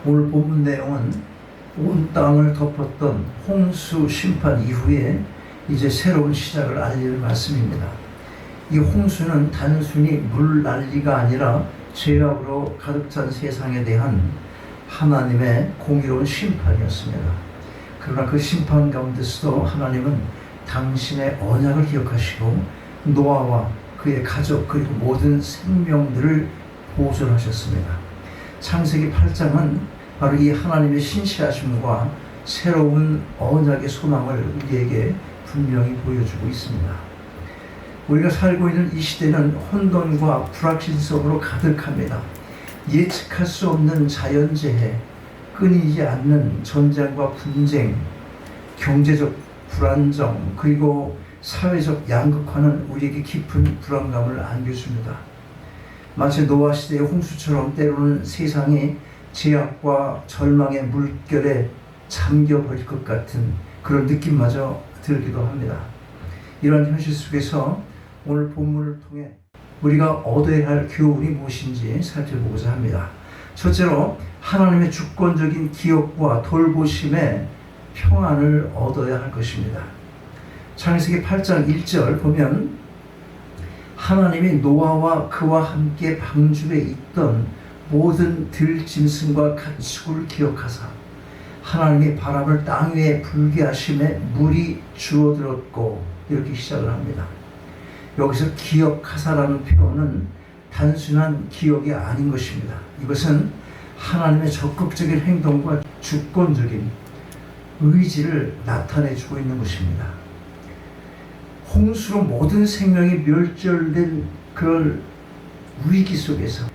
오늘 본문 내용은 온 땅을 덮었던 홍수 심판 이후에 이제 새로운 시작을 알리는 말씀입니다. 이 홍수는 단순히 물 난리가 아니라 죄악으로 가득 찬 세상에 대한 하나님의 공의로운 심판이었습니다. 그러나 그 심판 가운데서도 하나님은 당신의 언약을 기억하시고 노아와 그의 가족 그리고 모든 생명들을 보존하셨습니다. 창세기 8장은 바로 이 하나님의 신실하심과 새로운 언약의 소망을 우리에게 분명히 보여주고 있습니다. 우리가 살고 있는 이 시대는 혼돈과 불확실성으로 가득합니다. 예측할 수 없는 자연재해, 끊이지 않는 전쟁과 분쟁, 경제적 불안정, 그리고 사회적 양극화는 우리에게 깊은 불안감을 안겨줍니다. 마치 노아 시대의 홍수처럼 때로는 세상이 죄악과 절망의 물결에 잠겨버릴 것 같은 그런 느낌마저 들기도 합니다. 이런 현실 속에서 오늘 본문을 통해 우리가 얻어야 할 교훈이 무엇인지 살펴보고자 합니다. 첫째로 하나님의 주권적인 기억과 돌보심의 평안을 얻어야 할 것입니다. 창세기 8장 1절 보면 하나님이 노아와 그와 함께 방주에 있던 모든 들짐승과 가축을 기억하사 하나님이 바람을 땅 위에 불게 하심에 물이 주어들었고 이렇게 시작을 합니다. 여기서 기억하사라는 표현은 단순한 기억이 아닌 것입니다. 이것은 하나님의 적극적인 행동과 주권적인 의지를 나타내주고 있는 것입니다. 홍수로 모든 생명이 멸절된 그런 위기 속에서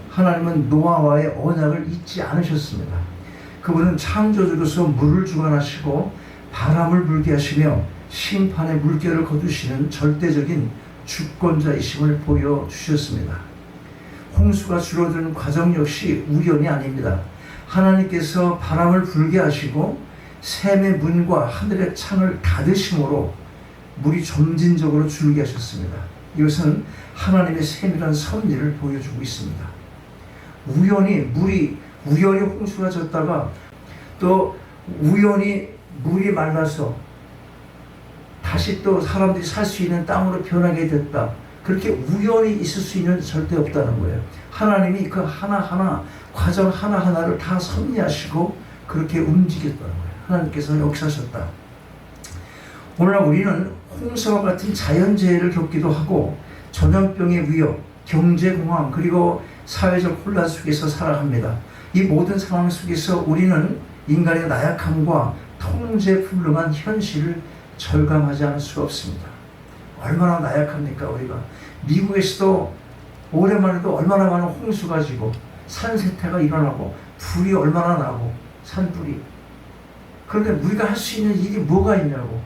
하나님은 노아와의 언약을 잊지 않으셨습니다. 그분은 창조주로서 물을 주관하시고 바람을 불게 하시며 심판의 물결을 거두시는 절대적인 주권자이심을 보여주셨습니다. 홍수가 줄어드는 과정 역시 우연이 아닙니다. 하나님께서 바람을 불게 하시고 샘의 문과 하늘의 창을 닫으심으로 물이 점진적으로 줄게 하셨습니다. 이것은 하나님의 세밀한 섭리를 보여주고 있습니다. 우연히 홍수가 졌다가 또 우연히 물이 말라서 다시 또 사람들이 살 수 있는 땅으로 변하게 됐다. 그렇게 우연히 있을 수 있는 절대 없다는 거예요. 하나님이 그 하나하나 과정 하나하나를 다 섭리하시고 그렇게 움직였다는 거예요. 하나님께서 역사하셨다. 오늘날 우리는 홍수와 같은 자연재해를 겪기도 하고 전염병의 위협, 경제공황 그리고 사회적 혼란 속에서 살아갑니다. 이 모든 상황 속에서 우리는 인간의 나약함과 통제불능한 현실을 절감하지 않을 수가 없습니다. 얼마나 나약합니까 우리가. 미국에서도 올해만 해도 얼마나 많은 홍수가 지고 산세태가 일어나고 불이 얼마나 나고 산불이. 그런데 우리가 할 수 있는 일이 뭐가 있냐고.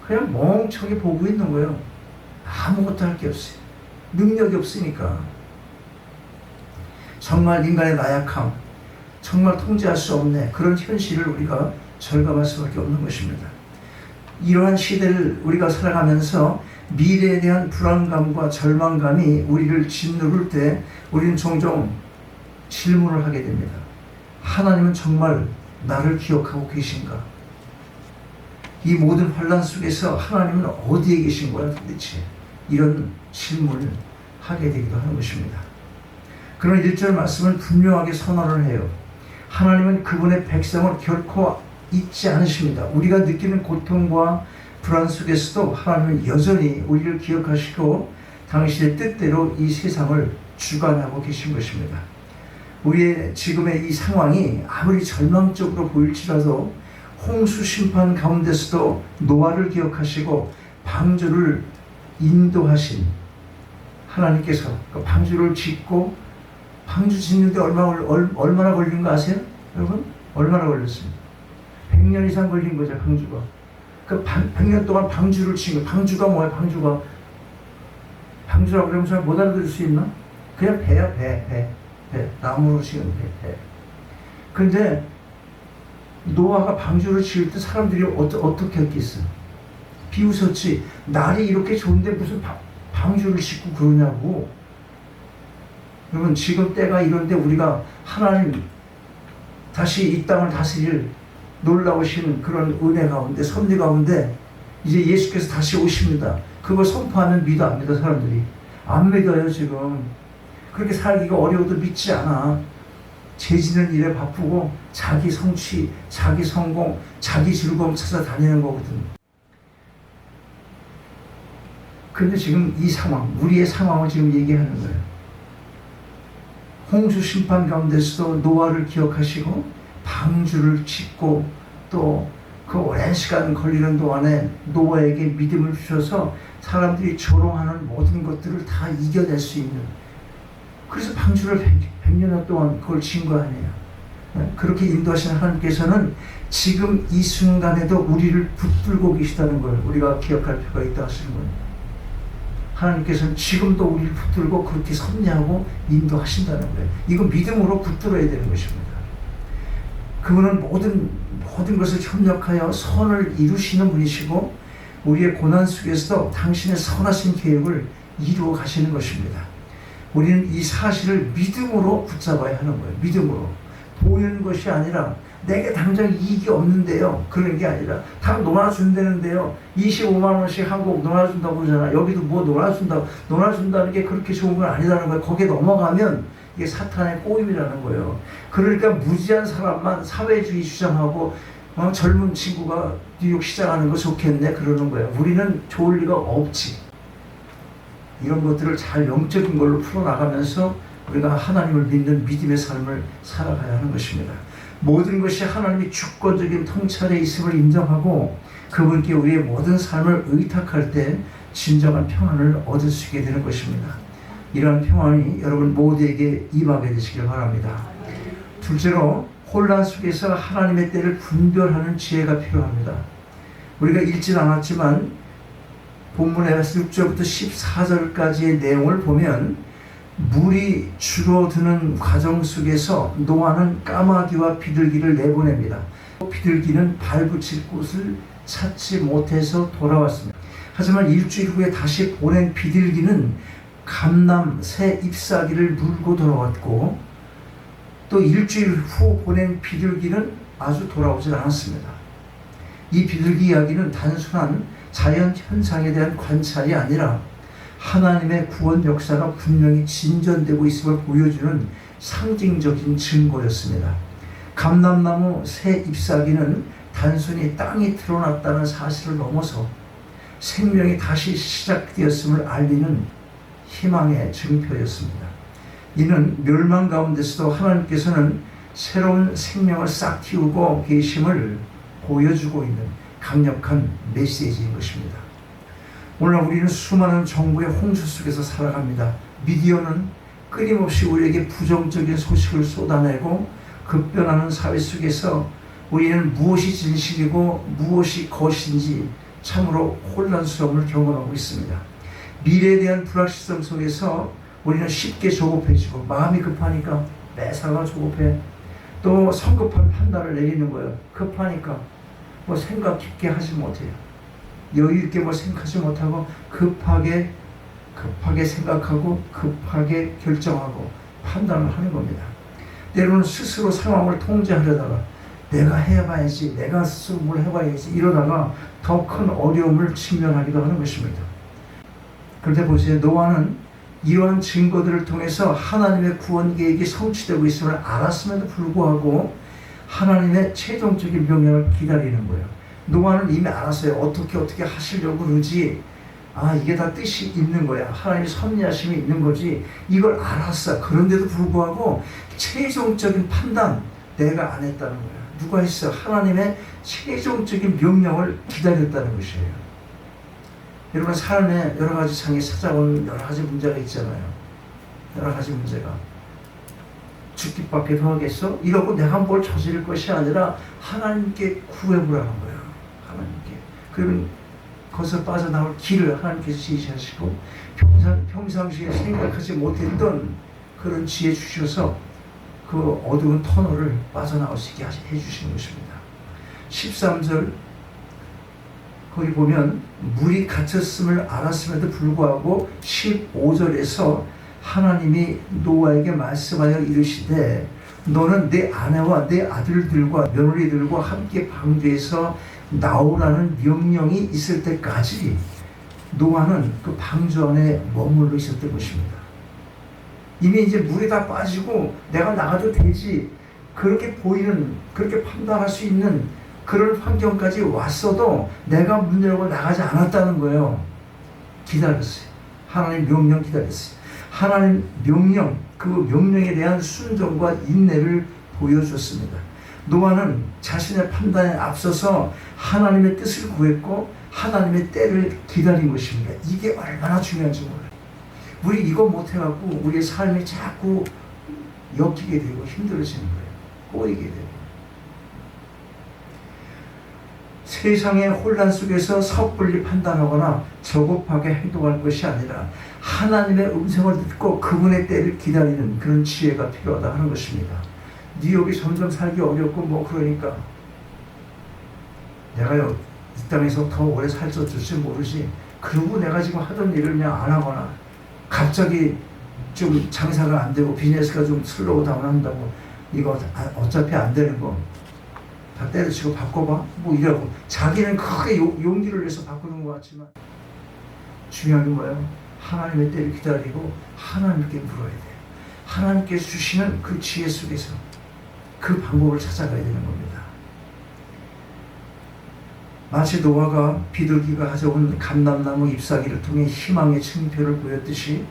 그냥 멍청이 보고 있는 거예요. 아무것도 할 게 없어요. 능력이 없으니까. 정말 인간의 나약함, 정말 통제할 수 없네. 그런 현실을 우리가 절감할 수밖에 없는 것입니다. 이러한 시대를 우리가 살아가면서 미래에 대한 불안감과 절망감이 우리를 짓누를 때 우리는 종종 질문을 하게 됩니다. 하나님은 정말 나를 기억하고 계신가? 이 모든 환란 속에서 하나님은 어디에 계신 거야 도대체? 이런 질문을 하게 되기도 하는 것입니다. 그런 1절 말씀을 분명하게 선언을 해요. 하나님은 그분의 백성을 결코 잊지 않으십니다. 우리가 느끼는 고통과 불안 속에서도 하나님은 여전히 우리를 기억하시고 당신의 뜻대로 이 세상을 주관하고 계신 것입니다. 우리의 지금의 이 상황이 아무리 절망적으로 보일지라도 홍수 심판 가운데서도 노아를 기억하시고 방주를 인도하신 하나님께서 그 방주를 짓고 방주 짓는데 얼마나 걸린 거 아세요? 여러분? 얼마나 걸렸습니까? 100년 이상 걸린 거죠, 방주가. 그 100년 동안 방주를 친 거. 방주가 뭐야, 방주가? 방주라고 그러면 잘 못 알아들을 수 있나? 그냥 배야, 배. 나무로 지은 배. 근데 노아가 방주를 지을 때 사람들이 어떻게 했겠어? 비웃었지. 날이 이렇게 좋은데 무슨 방주를 짓고 그러냐고. 여러분, 지금 때가 이런데 우리가 하나님 다시 이 땅을 다스릴 놀라우신 그런 은혜 가운데, 섭리 가운데 이제 예수께서 다시 오십니다. 그걸 선포하면 믿어 안 믿어? 사람들이 안 믿어요. 지금 그렇게 살기가 어려워도 믿지 않아. 죄지는 일에 바쁘고 자기 성취, 자기 성공, 자기 즐거움 찾아다니는 거거든. 근데 지금 이 상황, 우리의 상황을 지금 얘기하는 거예요. 홍수 심판 가운데서도 노아를 기억하시고 방주를 짓고 또 그 오랜 시간 걸리는 동안에 노아에게 믿음을 주셔서 사람들이 조롱하는 모든 것들을 다 이겨낼 수 있는, 그래서 방주를 100년 동안 그걸 지은 거 아니에요. 그렇게 인도하신 하나님께서는 지금 이 순간에도 우리를 붙들고 계시다는 걸 우리가 기억할 필요가 있다 하시는 거예요. 하나님께서는 지금도 우리를 붙들고 그렇게 섭리하고 인도하신다는 거예요. 이거 믿음으로 붙들어야 되는 것입니다. 그분은 모든 것을 협력하여 선을 이루시는 분이시고 우리의 고난 속에서도 당신의 선하신 계획을 이루어 가시는 것입니다. 우리는 이 사실을 믿음으로 붙잡아야 하는 거예요. 믿음으로. 보이는 것이 아니라 내게 당장 이익이 없는데요. 그런 게 아니라 다 놀아준다는데요. 25만 원씩 한국 놀아준다고 그러잖아. 여기도 뭐 놀아준다는 게 그렇게 좋은 건 아니라는 거예요. 거기에 넘어가면 이게 사탄의 꼬임이라는 거예요. 그러니까 무지한 사람만 사회주의 주장하고 젊은 친구가 뉴욕 시장하는 거 좋겠네 그러는 거예요. 우리는 좋을 리가 없지. 이런 것들을 잘 영적인 걸로 풀어나가면서 우리가 하나님을 믿는 믿음의 삶을 살아가야 하는 것입니다. 모든 것이 하나님이 주권적인 통찰에 있음을 인정하고 그분께 우리의 모든 삶을 의탁할 때 진정한 평안을 얻을 수 있게 되는 것입니다. 이러한 평안이 여러분 모두에게 임하게 되시길 바랍니다. 둘째로, 혼란 속에서 하나님의 때를 분별하는 지혜가 필요합니다. 우리가 읽진 않았지만 본문의 6절부터 14절까지의 내용을 보면 물이 줄어드는 과정 속에서 노아는 까마귀와 비둘기를 내보냅니다. 비둘기는 발붙일 곳을 찾지 못해서 돌아왔습니다. 하지만 일주일 후에 다시 보낸 비둘기는 감남 새 잎사귀를 물고 돌아왔고 또 일주일 후 보낸 비둘기는 아주 돌아오질 않았습니다. 이 비둘기 이야기는 단순한 자연 현상에 대한 관찰이 아니라 하나님의 구원 역사가 분명히 진전되고 있음을 보여주는 상징적인 증거였습니다. 감람나무 새 잎사귀는 단순히 땅이 드러났다는 사실을 넘어서 생명이 다시 시작되었음을 알리는 희망의 증표였습니다. 이는 멸망 가운데서도 하나님께서는 새로운 생명을 싹 틔우고 계심을 보여주고 있는 강력한 메시지인 것입니다. 오늘 우리는 수많은 정부의 홍수 속에서 살아갑니다. 미디어는 끊임없이 우리에게 부정적인 소식을 쏟아내고 급변하는 사회 속에서 우리는 무엇이 진실이고 무엇이 거짓인지 참으로 혼란스러움을 경험하고 있습니다. 미래에 대한 불확실성 속에서 우리는 쉽게 조급해지고 마음이 급하니까 매사가 조급해. 또 성급한 판단을 내리는 거예요. 급하니까 뭐 생각 깊게 하지 못해요. 여유 있게 뭐 생각하지 못하고 급하게 생각하고 급하게 결정하고 판단을 하는 겁니다. 때로는 스스로 상황을 통제하려다가 내가 해봐야지, 내가 스스로 뭘 해봐야지 이러다가 더 큰 어려움을 직면하기도 하는 것입니다. 그런데 보세요. 노아는 이러한 증거들을 통해서 하나님의 구원 계획이 성취되고 있음을 알았음에도 불구하고 하나님의 최종적인 명령을 기다리는 거예요. 노아는 이미 알았어요. 어떻게 하시려고 그러지. 이게 다 뜻이 있는 거야. 하나님의 섭리하심이 있는 거지. 이걸 알았어. 그런데도 불구하고 최종적인 판단 내가 안 했다는 거야. 누가 했어? 하나님의 최종적인 명령을 기다렸다는 것이에요. 여러분, 삶에 여러 가지 상에 찾아온 여러 가지 문제가 있잖아요. 여러 가지 문제가. 죽기밖에 더 하겠어? 이러고 내가 뭘 저지를 것이 아니라 하나님께 구해보라는 거예요. 하나님께. 그러면 거기서 빠져나올 길을 하나님께서 지시하시고 평상시에 생각하지 못했던 그런 지혜 주셔서 그 어두운 터널을 빠져나올 수 있게 해주시는 것입니다. 13절 거기 보면 물이 갇혔음을 알았음에도 불구하고 15절에서 하나님이 노아에게 말씀하여 이르시되 너는 내 아내와 내 아들들과 며느리들과 함께 방주에서 나오라는 명령이 있을 때까지 노아는 그 방주 안에 머물러 있었던 것입니다. 이미 이제 물에 다 빠지고 내가 나가도 되지 그렇게 보이는, 그렇게 판단할 수 있는 그런 환경까지 왔어도 내가 문 열고 나가지 않았다는 거예요. 기다렸어요. 하나님 명령 기다렸어요. 하나님 명령, 그 명령에 대한 순종과 인내를 보여줬습니다. 노아는 자신의 판단에 앞서서 하나님의 뜻을 구했고 하나님의 때를 기다린 것입니다. 이게 얼마나 중요한지 몰라요. 우리 이거 못해갖고 우리의 삶이 자꾸 엮이게 되고 힘들어지는 거예요. 꼬이게 되고. 세상의 혼란 속에서 섣불리 판단하거나 저급하게 행동할 것이 아니라 하나님의 음성을 듣고 그분의 때를 기다리는 그런 지혜가 필요하다 하는 것입니다. 뉴욕이 점점 살기 어렵고 그러니까 내가요 이 땅에서 더 오래 살줄지 모르지 그리고 내가 지금 하던 일을 그냥 안 하거나 갑자기 좀 장사가 안 되고 비즈니스가 좀 슬로우 다운 한다고 이거 어차피 안 되는 거 다 때려치고 바꿔봐 이러고 자기는 크게 용기를 내서 바꾸는 것 같지만 중요한 게 뭐예요? 하나님의 때를 기다리고 하나님께 물어야 돼요. 하나님께서 주시는 그 지혜 속에서 그 방법을 찾아가야 되는 겁니다. 마치 노아가 비둘기가 가져온 감람나무 잎사귀를 통해 희망의 층표를 보였듯이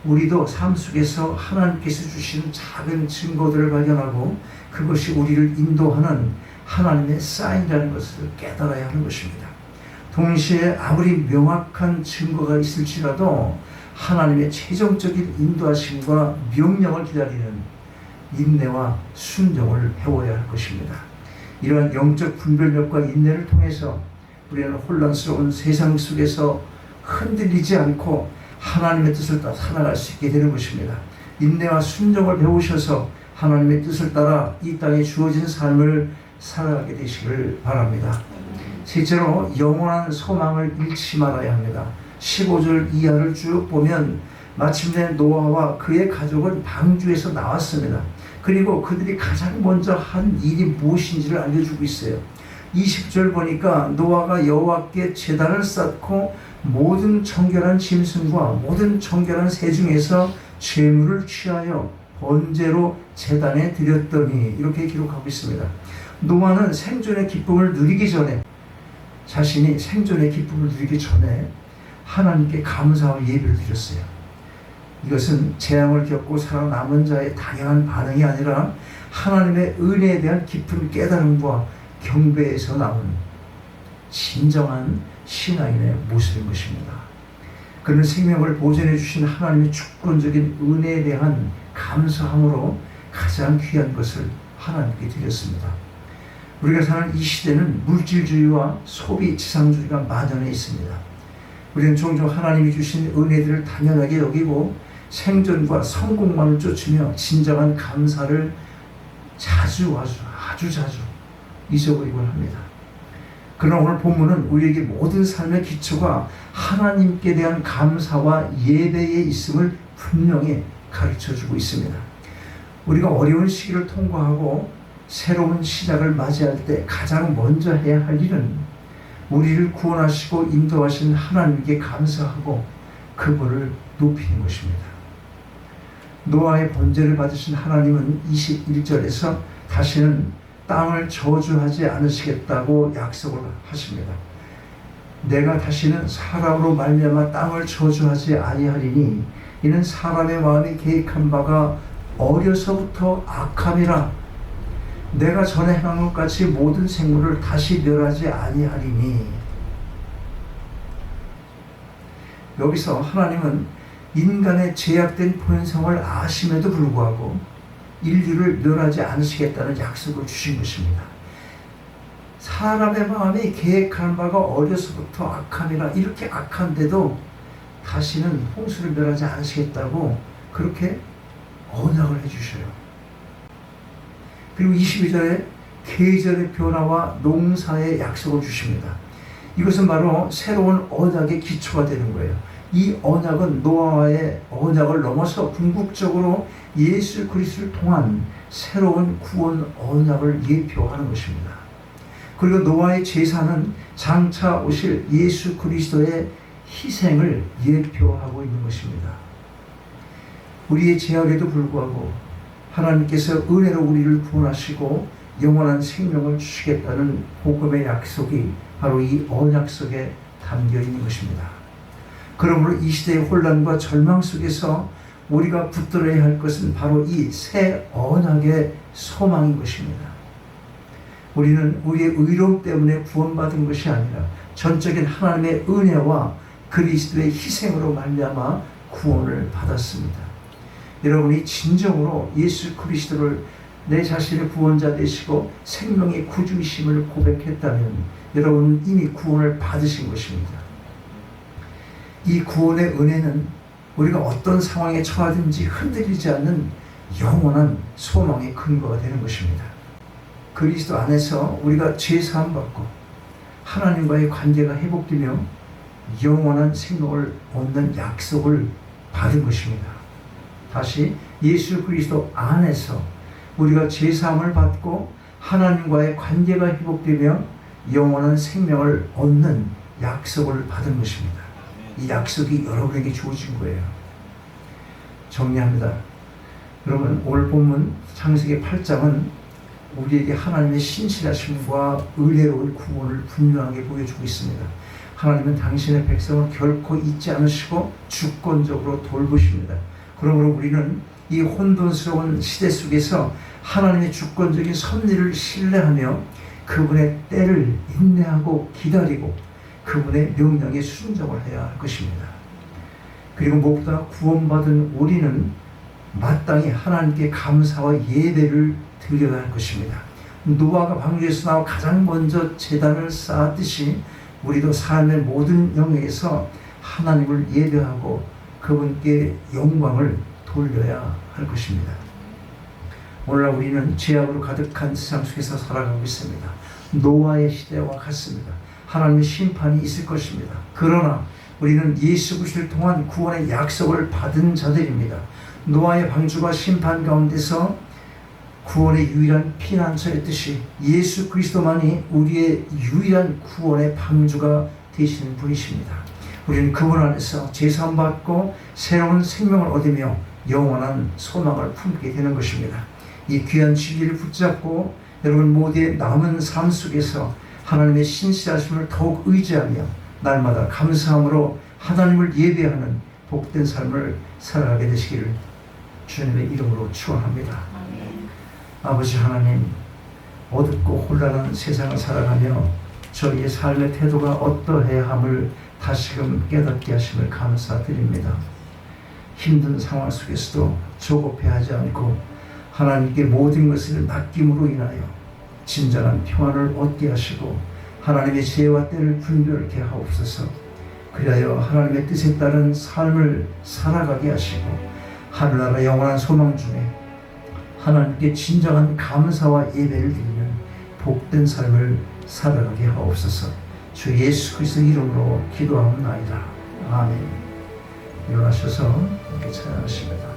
우리도 삶 속에서 하나님께서 주시는 작은 증거들을 발견하고 그것이 우리를 인도하는 하나님의 사인이라는 것을 깨달아야 하는 것입니다. 동시에 아무리 명확한 증거가 있을지라도 하나님의 최종적인 인도하심과 명령을 기다리는 인내와 순종을 배워야 할 것입니다. 이러한 영적 분별력과 인내를 통해서 우리는 혼란스러운 세상 속에서 흔들리지 않고 하나님의 뜻을 따라 살아갈 수 있게 되는 것입니다. 인내와 순종을 배우셔서 하나님의 뜻을 따라 이 땅에 주어진 삶을 살아가게 되시기를 바랍니다. 실제로 영원한 소망을 잃지 말아야 합니다. 15절 이하를 쭉 보면 마침내 노아와 그의 가족은 방주에서 나왔습니다. 그리고 그들이 가장 먼저 한 일이 무엇인지를 알려주고 있어요. 20절 보니까 노아가 여호와께 제단을 쌓고 모든 정결한 짐승과 모든 정결한 새 중에서 제물을 취하여 번제로 제단에 드렸더니 이렇게 기록하고 있습니다. 노아는 생존의 기쁨을 누리기 전에 자신이 생존의 기쁨을 누리기 전에 하나님께 감사와 예배를 드렸어요. 이것은 재앙을 겪고 살아남은 자의 당연한 반응이 아니라 하나님의 은혜에 대한 깊은 깨달음과 경배에서 나온 진정한 신앙인의 모습인 것입니다. 그는 생명을 보존해 주신 하나님의 주권적인 은혜에 대한 감사함으로 가장 귀한 것을 하나님께 드렸습니다. 우리가 사는 이 시대는 물질주의와 소비 지상주의가 만연해 있습니다. 우리는 종종 하나님이 주신 은혜들을 당연하게 여기고 생존과 성공만을 쫓으며 진정한 감사를 아주 자주 잊어버리곤 합니다. 그러나 오늘 본문은 우리에게 모든 삶의 기초가 하나님께 대한 감사와 예배에 있음을 분명히 가르쳐주고 있습니다. 우리가 어려운 시기를 통과하고 새로운 시작을 맞이할 때 가장 먼저 해야 할 일은 우리를 구원하시고 인도하신 하나님께 감사하고 그분을 높이는 것입니다. 노아의 번제를 받으신 하나님은 21절에서 다시는 땅을 저주하지 않으시겠다고 약속을 하십니다. 내가 다시는 사람으로 말미암아 땅을 저주하지 아니하리니 이는 사람의 마음이 계획한 바가 어려서부터 악함이라 내가 전에 행한 것 같이 모든 생물을 다시 멸하지 아니하리니. 여기서 하나님은 인간의 제약된 본성을 아심에도 불구하고 인류를 멸하지 않으시겠다는 약속을 주신 것입니다. 사람의 마음이 계획하는 바가 어려서부터 악함이라 이렇게 악한데도 다시는 홍수를 멸하지 않으시겠다고 그렇게 언약을 해주셔요. 그리고 22절에 계절의 변화와 농사의 약속을 주십니다. 이것은 바로 새로운 언약의 기초가 되는 거예요. 이 언약은 노아와의 언약을 넘어서 궁극적으로 예수 그리스도를 통한 새로운 구원 언약을 예표하는 것입니다. 그리고 노아의 제사는 장차 오실 예수 그리스도의 희생을 예표하고 있는 것입니다. 우리의 죄악에도 불구하고 하나님께서 은혜로 우리를 구원하시고 영원한 생명을 주시겠다는 복음의 약속이 바로 이 언약 속에 담겨 있는 것입니다. 그러므로 이 시대의 혼란과 절망 속에서 우리가 붙들어야 할 것은 바로 이 새 언약의 소망인 것입니다. 우리는 우리의 의로움 때문에 구원받은 것이 아니라 전적인 하나님의 은혜와 그리스도의 희생으로 말미암아 구원을 받았습니다. 여러분이 진정으로 예수 그리스도를 내 자신의 구원자 되시고 생명의 구주이심을 고백했다면 여러분은 이미 구원을 받으신 것입니다. 이 구원의 은혜는 우리가 어떤 상황에 처하든지 흔들리지 않는 영원한 소망의 근거가 되는 것입니다. 그리스도 안에서 우리가 죄사함 받고 하나님과의 관계가 회복되며 영원한 생명을 얻는 약속을 받은 것입니다. 다시 예수 그리스도 안에서 우리가 죄사함을 받고 하나님과의 관계가 회복되며 영원한 생명을 얻는 약속을 받은 것입니다. 이 약속이 여러분에게 주어진 거예요. 정리합니다. 여러분, 오늘 본문 창세기 8장은 우리에게 하나님의 신실하심과 은혜로운 구원을 분명하게 보여주고 있습니다. 하나님은 당신의 백성을 결코 잊지 않으시고 주권적으로 돌보십니다. 그러므로 우리는 이 혼돈스러운 시대 속에서 하나님의 주권적인 섭리를 신뢰하며 그분의 때를 인내하고 기다리고 그분의 명령에 순종을 해야 할 것입니다. 그리고 무엇보다 구원받은 우리는 마땅히 하나님께 감사와 예배를 드려야 할 것입니다. 노아가 방주에서 나와 가장 먼저 제단을 쌓았듯이 우리도 삶의 모든 영역에서 하나님을 예배하고 그분께 영광을 돌려야 할 것입니다. 오늘날 우리는 죄악으로 가득한 세상 속에서 살아가고 있습니다. 노아의 시대와 같습니다. 하나님의 심판이 있을 것입니다. 그러나 우리는 예수 그리스도를 통한 구원의 약속을 받은 자들입니다. 노아의 방주가 심판 가운데서 구원의 유일한 피난처였듯이 예수 그리스도만이 우리의 유일한 구원의 방주가 되시는 분이십니다. 우리는 그분 안에서 제사함 받고 새로운 생명을 얻으며 영원한 소망을 품게 되는 것입니다. 이 귀한 진리를 붙잡고 여러분 모두의 남은 삶 속에서 하나님의 신실하심을 더욱 의지하며 날마다 감사함으로 하나님을 예배하는 복된 삶을 살아가게 되시기를 주님의 이름으로 축원합니다. 아버지 하나님, 어둡고 혼란한 세상을 살아가며 저희의 삶의 태도가 어떠해야 함을 다시금 깨닫게 하심을 감사드립니다. 힘든 상황 속에서도 조급해하지 않고 하나님께 모든 것을 맡김으로 인하여 진정한 평안을 얻게 하시고 하나님의 지혜와 때를 분별케 하옵소서. 그리하여 하나님의 뜻에 따른 삶을 살아가게 하시고 하늘나라 영원한 소망 중에 하나님께 진정한 감사와 예배를 드리는 복된 삶을 살아가게 하옵소서. 주 예수 그리스도 이름으로 기도하옵나이다. 아멘. 일어나셔서 이렇게 찬양하십니다.